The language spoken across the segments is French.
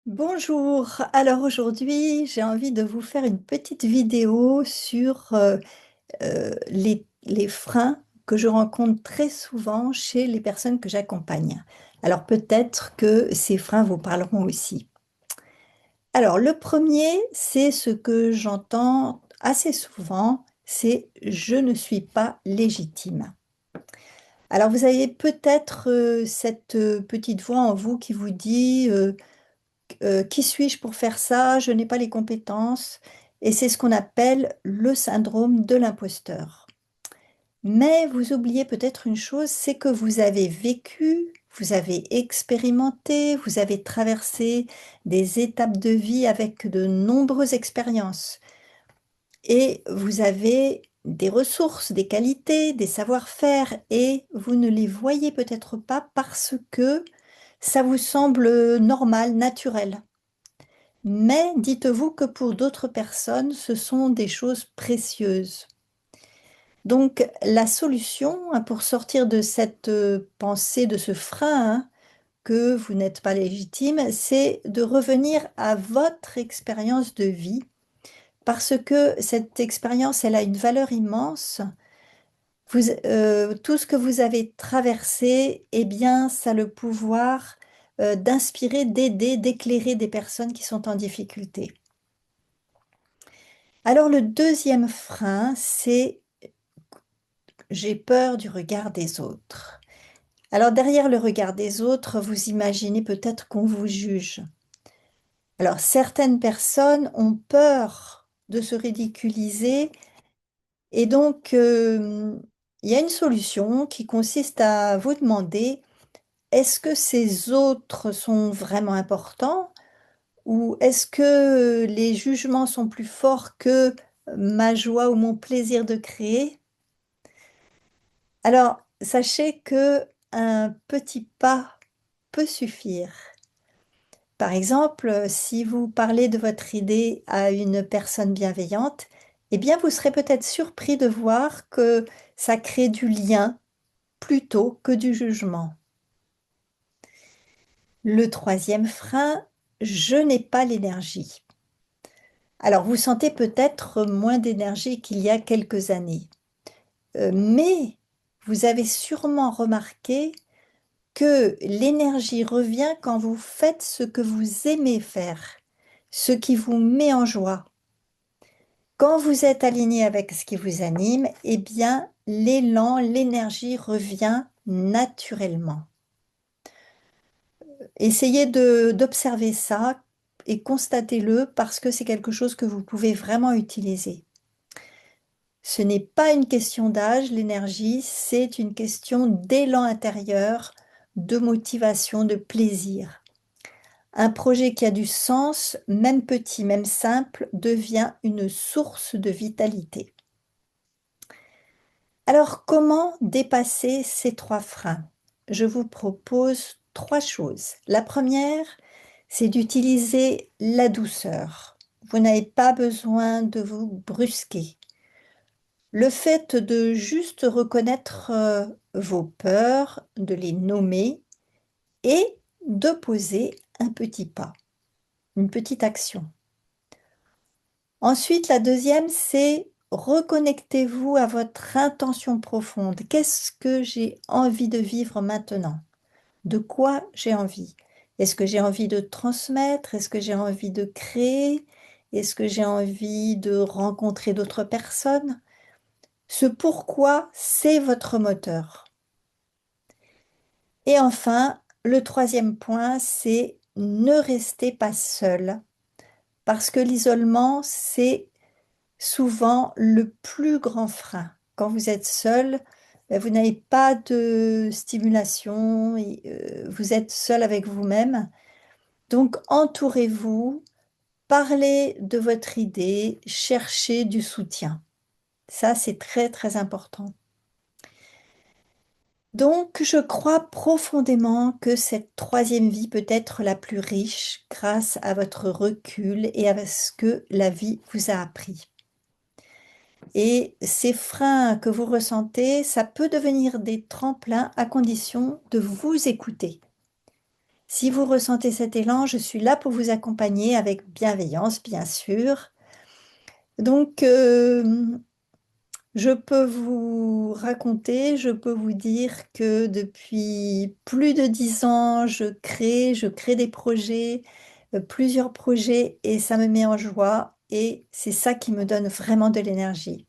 Bonjour, alors aujourd'hui j'ai envie de vous faire une petite vidéo sur les freins que je rencontre très souvent chez les personnes que j'accompagne. Alors peut-être que ces freins vous parleront aussi. Alors le premier, c'est ce que j'entends assez souvent, c'est je ne suis pas légitime. Alors vous avez peut-être cette petite voix en vous qui vous dit qui suis-je pour faire ça? Je n'ai pas les compétences. Et c'est ce qu'on appelle le syndrome de l'imposteur. Mais vous oubliez peut-être une chose, c'est que vous avez vécu, vous avez expérimenté, vous avez traversé des étapes de vie avec de nombreuses expériences. Et vous avez des ressources, des qualités, des savoir-faire, et vous ne les voyez peut-être pas parce que ça vous semble normal, naturel. Mais dites-vous que pour d'autres personnes, ce sont des choses précieuses. Donc, la solution pour sortir de cette pensée, de ce frein, que vous n'êtes pas légitime, c'est de revenir à votre expérience de vie, parce que cette expérience, elle a une valeur immense. Tout ce que vous avez traversé, eh bien, ça a le pouvoir d'inspirer, d'aider, d'éclairer des personnes qui sont en difficulté. Alors le deuxième frein, c'est j'ai peur du regard des autres. Alors derrière le regard des autres, vous imaginez peut-être qu'on vous juge. Alors certaines personnes ont peur de se ridiculiser et donc il y a une solution qui consiste à vous demander est-ce que ces autres sont vraiment importants ou est-ce que les jugements sont plus forts que ma joie ou mon plaisir de créer? Alors, sachez que un petit pas peut suffire. Par exemple, si vous parlez de votre idée à une personne bienveillante, eh bien, vous serez peut-être surpris de voir que ça crée du lien plutôt que du jugement. Le troisième frein, je n'ai pas l'énergie. Alors, vous sentez peut-être moins d'énergie qu'il y a quelques années, mais vous avez sûrement remarqué que l'énergie revient quand vous faites ce que vous aimez faire, ce qui vous met en joie. Quand vous êtes aligné avec ce qui vous anime, eh bien, l'élan, l'énergie revient naturellement. Essayez d'observer ça et constatez-le parce que c'est quelque chose que vous pouvez vraiment utiliser. Ce n'est pas une question d'âge, l'énergie, c'est une question d'élan intérieur, de motivation, de plaisir. Un projet qui a du sens, même petit, même simple, devient une source de vitalité. Alors, comment dépasser ces trois freins? Je vous propose trois choses. La première, c'est d'utiliser la douceur. Vous n'avez pas besoin de vous brusquer. Le fait de juste reconnaître vos peurs, de les nommer et de poser un petit pas, une petite action. Ensuite, la deuxième, c'est reconnectez-vous à votre intention profonde. Qu'est-ce que j'ai envie de vivre maintenant? De quoi j'ai envie? Est-ce que j'ai envie de transmettre? Est-ce que j'ai envie de créer? Est-ce que j'ai envie de rencontrer d'autres personnes? Ce pourquoi, c'est votre moteur. Et enfin, le troisième point, c'est ne restez pas seul, parce que l'isolement, c'est souvent le plus grand frein. Quand vous êtes seul, ben, vous n'avez pas de stimulation, et, vous êtes seul avec vous-même. Donc entourez-vous, parlez de votre idée, cherchez du soutien. Ça, c'est très très important. Donc, je crois profondément que cette troisième vie peut être la plus riche grâce à votre recul et à ce que la vie vous a appris. Et ces freins que vous ressentez, ça peut devenir des tremplins à condition de vous écouter. Si vous ressentez cet élan, je suis là pour vous accompagner avec bienveillance, bien sûr. Donc, je peux vous raconter, je peux vous dire que depuis plus de 10 ans, je crée des projets, plusieurs projets, et ça me met en joie, et c'est ça qui me donne vraiment de l'énergie.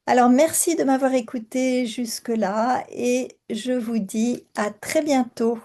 Alors, merci de m'avoir écouté jusque-là, et je vous dis à très bientôt.